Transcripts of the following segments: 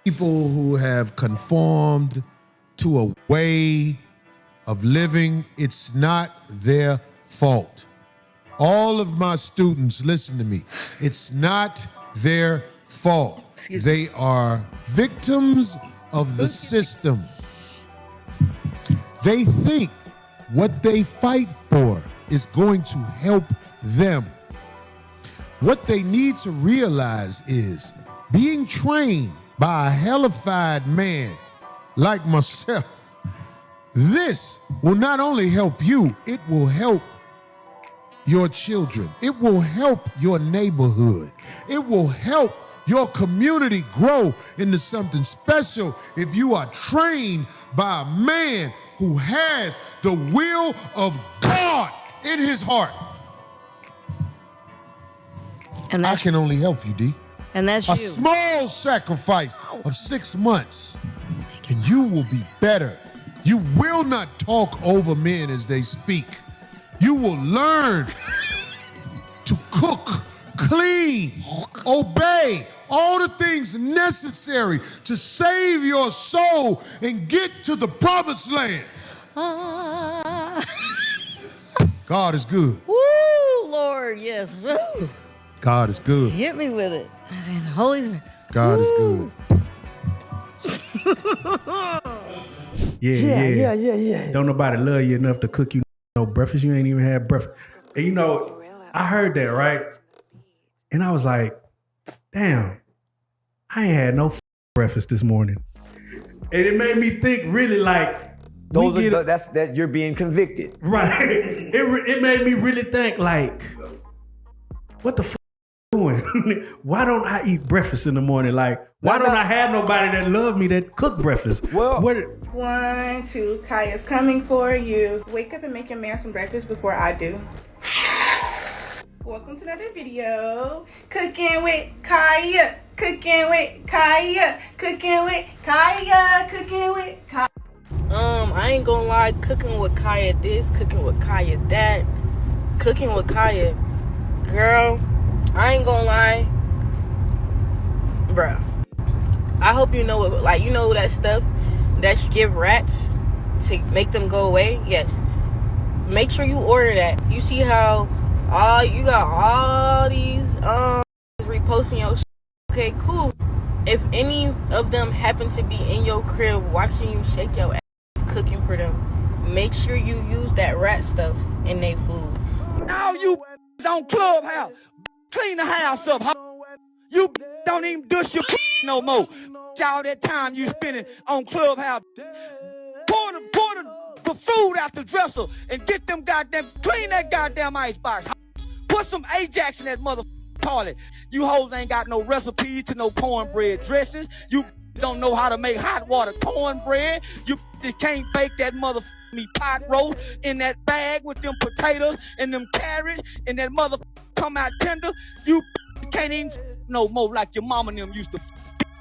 people who have conformed to a way of living, it's not their fault. All of my students, listen to me. It's not their fault. They are victims of the system. They think what they fight for is going to help them. What they need to realize is being trained by a hellified man like myself, this will not only help you, it will help your children. It will help your neighborhood. It will help your community grow into something special if you are trained by a man who has the will of God in his heart. And I can only help you, D. And that's a small sacrifice of 6 months, and you will be better. You will not talk over men as they speak. You will learn to cook, clean, obey, all the things necessary to save your soul and get to the promised land. God is good. Woo, Lord, yes. Woo. God is good. Hit me with it. Holy Spirit. God is good. Yeah. Don't nobody love you enough to cook you no breakfast. You ain't even had breakfast. And you know, I heard that, right? And I was like, damn, I ain't had no breakfast this morning. And it made me think really like, that you're being convicted. Right. It made me really think like, what the f doing? Why don't I eat breakfast in the morning? Like, why don't I have nobody that love me that cook breakfast? Well, 1, 2, Kaya's coming for you. Wake up and make your man some breakfast before I do. Welcome to another video. Cooking with Kaya. Cooking with Kaya. Cooking with Kaya. Cooking with Kaya. I ain't gonna lie, cooking with Kaya this, cooking with Kaya that, cooking with Kaya. Girl, I ain't gonna lie, bruh. I hope you know it, like, you know that stuff that you give rats to make them go away? Yes. Make sure you order that. You see how you got all these reposting your shit. Okay, cool. If any of them happen to be in your crib watching you shake your ass cooking for them, make sure you use that rat stuff in their food. Now you on Clubhouse, clean the house up. You don't even douche your no more. All that time you spending on Clubhouse. Pour the food out the dresser and get them clean that goddamn icebox. Put some Ajax in that mother toilet. You hoes ain't got no recipes to no cornbread dressings. You don't know how to make hot water cornbread. You can't bake that mother me pot roast in that bag with them potatoes and them carrots and that mother come out tender. You can't even no more like your mama and them used to.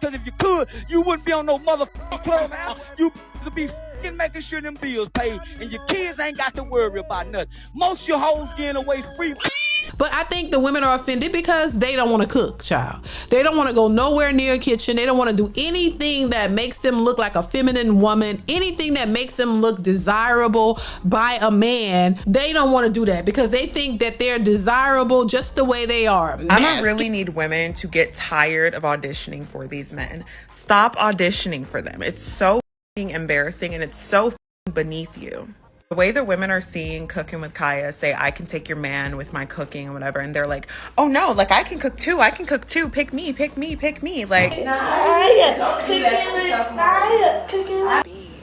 Because if you could, you wouldn't be on no motherfucking Clubhouse. You to be making sure them bills paid and your kids ain't got to worry about nothing. Most of your hoes getting away free. But I think the women are offended because they don't want to cook, child. They don't want to go nowhere near a kitchen. They don't want to do anything that makes them look like a feminine woman, anything that makes them look desirable by a man. They don't want to do that because they think that they're desirable just the way they are. I don't really need women to get tired of auditioning for these men. Stop auditioning for them. It's so embarrassing and it's so beneath you. The way that women are seeing Cooking with Kaya say, I can take your man with my cooking and whatever, and they're like, oh no, like I can cook too, pick me, like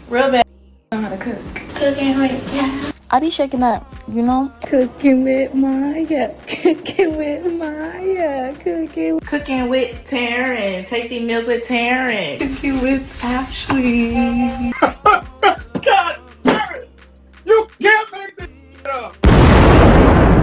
Real bad know how to cook. Cooking with Kaya. I be shaking up, you know? Cooking with Maya. Cooking with Maya. Cooking with Taryn. Tasty Meals with Taryn. Cooking with Ashley. God damn it! You can't make this up!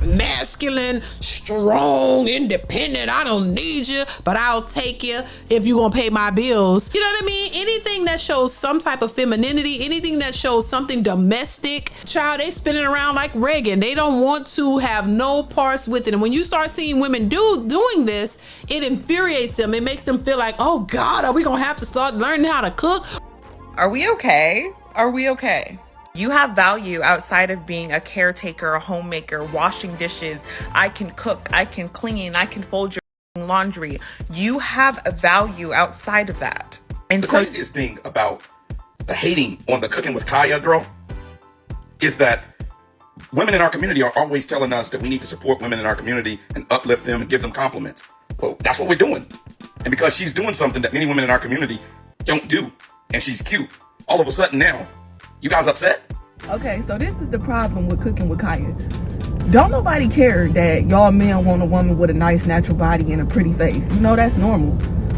Mask masculine, strong, independent. I don't need you, but I'll take you if you're gonna pay my bills. You know what I mean? Anything that shows some type of femininity, anything that shows something domestic, child, they spinning around like Reagan. They don't want to have no parts with it. And when you start seeing women doing this, it infuriates them. It makes them feel like, oh God, are we gonna have to start learning how to cook? Are we okay? Are we okay? You have value outside of being a caretaker, a homemaker, washing dishes. I can cook, I can clean, I can fold your laundry. You have a value outside of that. And the craziest thing about the hating on the Cooking with Kaya girl is that women in our community are always telling us that we need to support women in our community and uplift them and give them compliments. Well, that's what we're doing. And because she's doing something that many women in our community don't do, and she's cute, all of a sudden now, you guys upset? Okay, so this is the problem with Cooking with Kaya. Don't nobody care that y'all men want a woman with a nice natural body and a pretty face. You know, that's normal.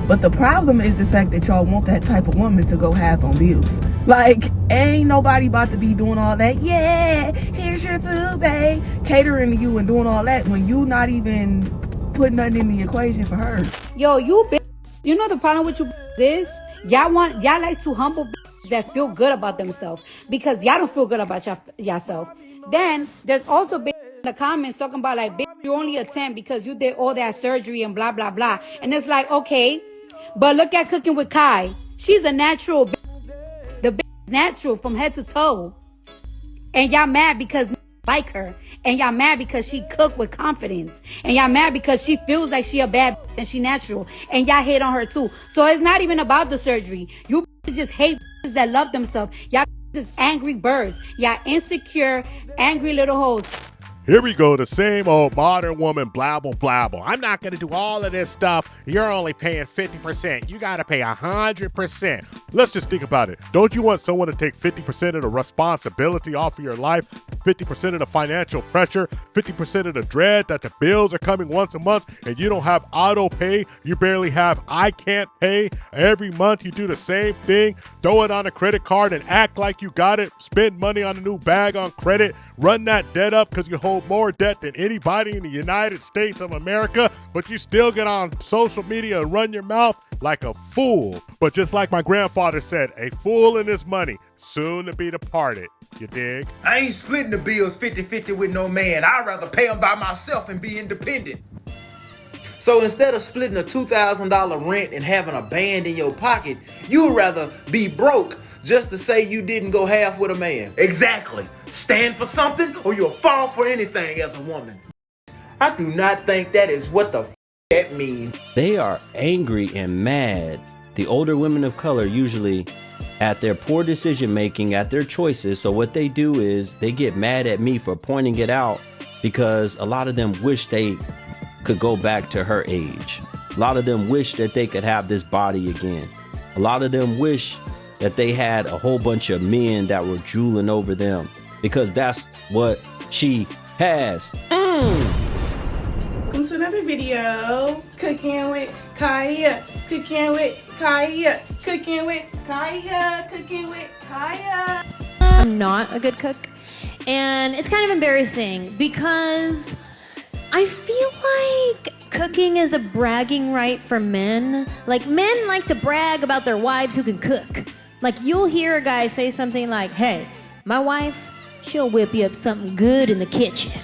But the problem is the fact that y'all want that type of woman to go half on bills. Like, ain't nobody about to be doing all that. Yeah, here's your food, babe. Catering to you and doing all that when you not even putting nothing in the equation for her. Yo, you know the problem with you is y'all like to humble that feel good about themselves because y'all don't feel good about yourself. Then there's also in the comments talking about like, bitch, you're only a 10 because you did all that surgery and blah blah blah. And it's like, okay, but look at Cooking with Kai. She's a natural the bitch is natural from head to toe. And y'all mad because like her. And y'all mad because she cook with confidence. And y'all mad because she feels like she a bad and she natural. And y'all hate on her too. So it's not even about the surgery. You just hate that love themselves. Y'all just angry birds. Y'all insecure, angry little hoes. Here we go, the same old modern woman blabble blabble. I'm not going to do all of this stuff. You're only paying 50%. You got to pay 100%. Let's just think about it. Don't you want someone to take 50% of the responsibility off of your life? 50% of the financial pressure? 50% of the dread that the bills are coming once a month and you don't have auto pay? You barely have I can't pay? Every month you do the same thing. Throw it on a credit card and act like you got it. Spend money on a new bag on credit. Run that debt up because you hold more debt than anybody in the United States of America, but you still get on social media and run your mouth like a fool. But just like my grandfather said, a fool and his money, soon to be departed. You dig? I ain't splitting the bills 50-50 with no man. I'd rather pay them by myself and be independent. So instead of splitting a $2,000 rent and having a band in your pocket, you'd rather be broke just to say you didn't go half with a man. Exactly. Stand for something or you'll fall for anything as a woman. I do not think that is what the that means. They are angry and mad. The older women of color usually at their poor decision making, at their choices. So what they do is they get mad at me for pointing it out because a lot of them wish they could go back to her age. A lot of them wish that they could have this body again. A lot of them wish that they had a whole bunch of men that were drooling over them because that's what she has. Welcome to another video. Cooking with Kaya. Cooking with Kaya. Cooking with Kaya. Cooking with Kaya. I'm not a good cook. And it's kind of embarrassing because I feel like cooking is a bragging right for men. Like men like to brag about their wives who can cook. Like you'll hear a guy say something like, hey, my wife, she'll whip you up something good in the kitchen.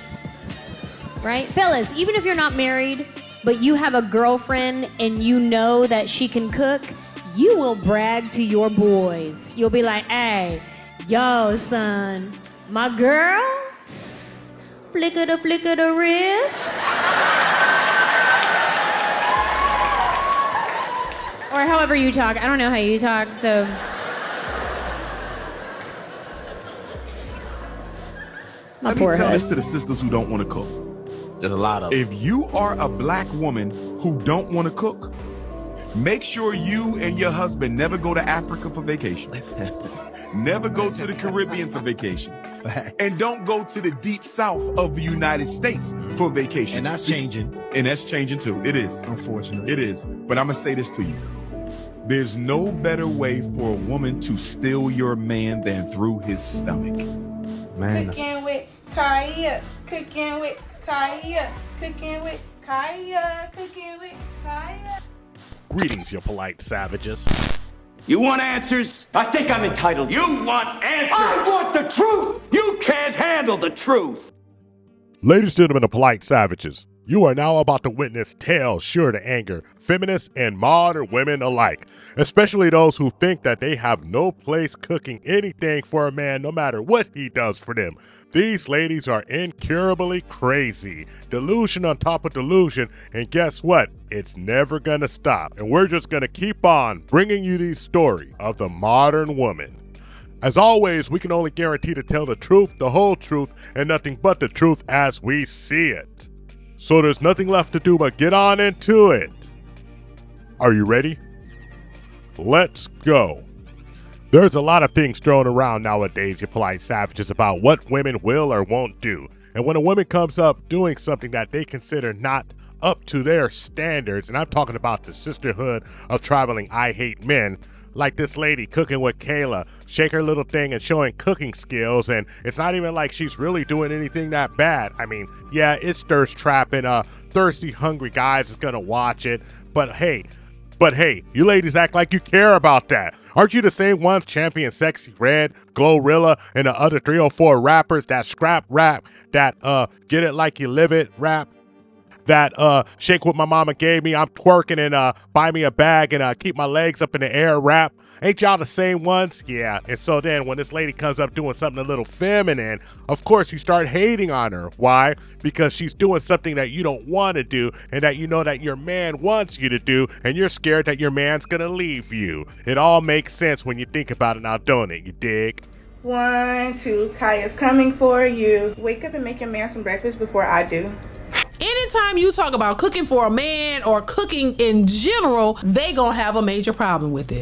Right? Fellas, even if you're not married, but you have a girlfriend and you know that she can cook, you will brag to your boys. You'll be like, hey, yo, son, my girl, flicker the wrist. Or however you talk. I don't know how you talk, so. Let me tell this to the sisters who don't want to cook. There's a lot of them. If you are a black woman who don't want to cook, make sure you and your husband never go to Africa for vacation. Never go to the Caribbean for vacation. And don't go to the deep south of the United States for vacation. And that's changing. And that's changing too. It is. Unfortunately. It is. But I'm going to say this to you. There's no better way for a woman to steal your man than through his stomach. Man. Cooking with Kaya. Cooking with Kaya. Cooking with Kaya. Cooking with Kaya. Greetings, you polite savages. You want answers? I think I'm entitled. You want answers? I want the truth! You can't handle the truth! Ladies and gentlemen of polite savages, you are now about to witness tales sure to anger feminists and modern women alike, especially those who think that they have no place cooking anything for a man no matter what he does for them. These ladies are incurably crazy. Delusion on top of delusion, and guess what? It's never gonna stop. And we're just gonna keep on bringing you these stories of the modern woman. As always, we can only guarantee to tell the truth, the whole truth, and nothing but the truth as we see it. So there's nothing left to do but get on into it. Are you ready? Let's go. There's a lot of things thrown around nowadays, you polite savages, about what women will or won't do. And when a woman comes up doing something that they consider not up to their standards, and I'm talking about the sisterhood of traveling I hate men, like this lady cooking with Kayla, shake her little thing and showing cooking skills, and it's not even like she's really doing anything that bad. I mean, yeah, it's thirst trapping, thirsty, hungry guys is gonna watch it, but hey, you ladies act like you care about that. Aren't you the same ones champion Sexy Red, Glorilla, and the other 304 rappers that scrap rap, that get it like you live it rap? That shake what my mama gave me, I'm twerking and buy me a bag and keep my legs up in the air rap? Ain't y'all the same ones? Yeah, and so then when this lady comes up doing something a little feminine, of course you start hating on her. Why? Because she's doing something that you don't want to do and that you know that your man wants you to do, and you're scared that your man's gonna leave you. It all makes sense when you think about it now, don't it? You dig? 1, 2, Kaya's coming for you. Wake up and make your man some breakfast before I do. Anytime you talk about cooking for a man or cooking in general, they gonna have a major problem with it.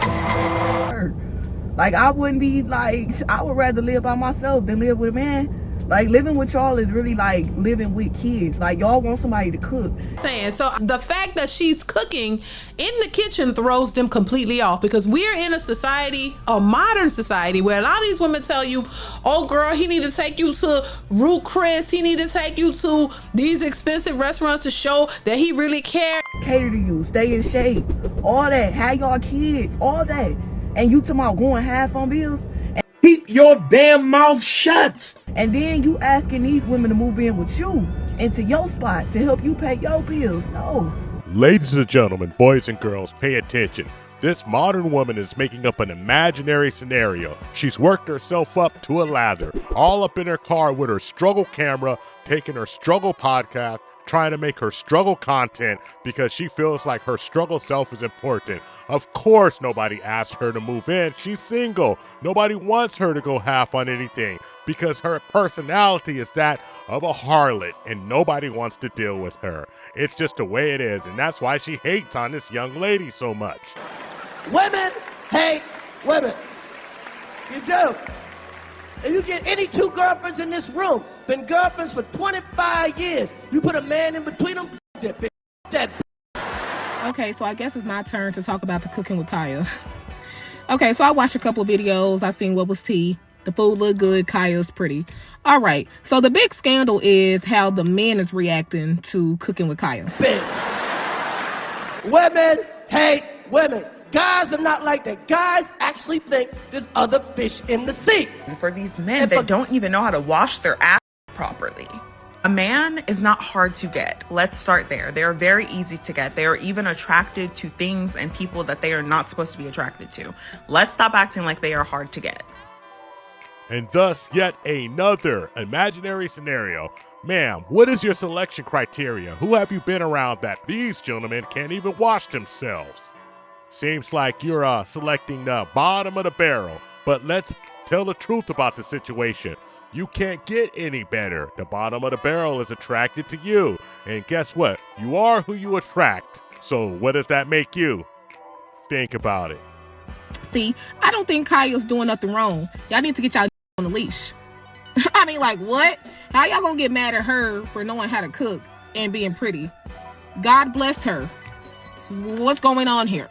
Like, I wouldn't be like, I would rather live by myself than live with a man. Like, living with y'all is really like living with kids. Like, y'all want somebody to cook. So the fact that she's cooking in the kitchen throws them completely off, because we're in a society, a modern society, where a lot of these women tell you, oh girl, he need to take you to Ruth Chris, he need to take you to these expensive restaurants to show that he really cares. Cater to you, stay in shape, all that, have y'all kids, all that. And you talking about going half on bills? Keep your damn mouth shut. And then you asking these women to move in with you into your spot to help you pay your bills. No. Ladies and gentlemen, boys and girls, pay attention. This modern woman is making up an imaginary scenario. She's worked herself up to a lather, all up in her car with her struggle camera, taking her struggle podcast, trying to make her struggle content because she feels like her struggle self is important. Of course, nobody asked her to move in. She's single. Nobody wants her to go half on anything because her personality is that of a harlot and nobody wants to deal with her. It's just the way it is, and that's why she hates on this young lady so much. Women hate women. You do. And you get any two girlfriends in this room, been girlfriends for 25 years. You put a man in between them, that bitch. Okay, so I guess it's my turn to talk about the cooking with Kaya. Okay, so I watched a couple of videos. I seen what was tea. The food looked good. Kaya's pretty. All right, so the big scandal is how the men is reacting to cooking with Kaya. Women hate women. Guys are not like that. Guys actually think there's other fish in the sea. And for these men that don't even know how to wash their ass properly. A man is not hard to get. Let's start there. They are very easy to get. They are even attracted to things and people that they are not supposed to be attracted to. Let's stop acting like they are hard to get. And thus, yet another imaginary scenario. Ma'am, what is your selection criteria? Who have you been around that these gentlemen can't even wash themselves? Seems like you're selecting the bottom of the barrel, but let's tell the truth about the situation. You can't get any better. The bottom of the barrel is attracted to you. And guess what? You are who you attract. So what does that make you? Think about it. See, I don't think Kaya's doing nothing wrong. Y'all need to get y'all on the leash. I mean, like, what? How y'all gonna get mad at her for knowing how to cook and being pretty? God bless her. What's going on here?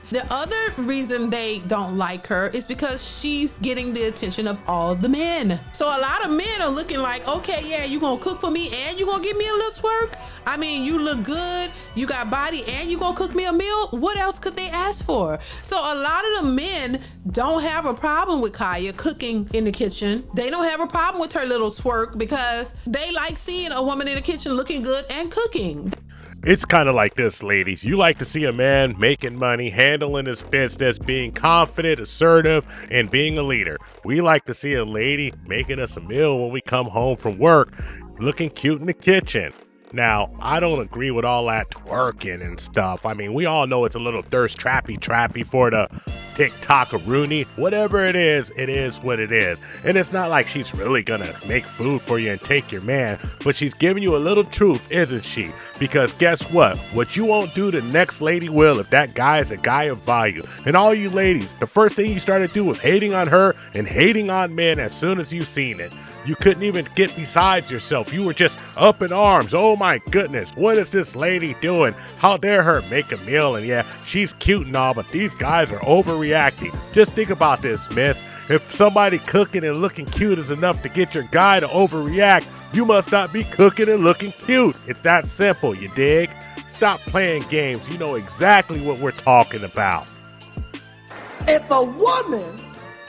The other reason they don't like her is because she's getting the attention of all the men. So a lot of men are looking like, okay, yeah, you gonna cook for me and you gonna give me a little twerk? I mean, you look good, you got body, and you gonna cook me a meal? What else could they ask for? So a lot of the men don't have a problem with Kaya cooking in the kitchen. They don't have a problem with her little twerk because they like seeing a woman in the kitchen looking good and cooking. It's kind of like this, ladies. You like to see a man making money, handling his business, being confident, assertive, and being a leader. We like to see a lady making us a meal when we come home from work, looking cute in the kitchen. Now, I don't agree with all that twerking and stuff. I mean, we all know it's a little thirst trappy for the TikTok-a-rooney. Whatever it is what it is. And it's not like she's really gonna make food for you and take your man, but she's giving you a little truth, isn't she? Because guess what? What you won't do, the next lady will if that guy is a guy of value. And all you ladies, the first thing you started to do was hating on her and hating on men as soon as you seen it. You couldn't even get besides yourself. You were just up in arms. Oh my goodness, what is this lady doing? How dare her make a meal? And yeah, she's cute and all, but these guys are overreacting. Just think about this, miss. If somebody cooking and looking cute is enough to get your guy to overreact, you must not be cooking and looking cute. It's that simple, you dig? Stop playing games. You know exactly what we're talking about. If a woman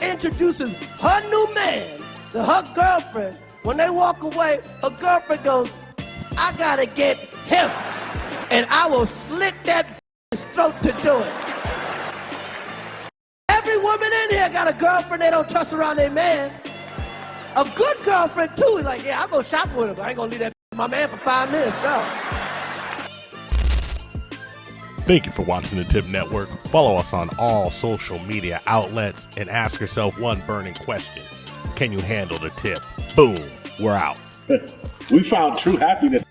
introduces her new man to her girlfriend, when they walk away, her girlfriend goes, I gotta get him. And I will slit that throat to do it. Every woman in here got a girlfriend they don't trust around their man. A good girlfriend too is like, yeah, I'll go shop with him, but I ain't gonna leave that my man for 5 minutes, no. Thank you for watching the TIP Network. Follow us on all social media outlets and ask yourself one burning question. Can you handle the tip? Boom, we're out. We found true happiness.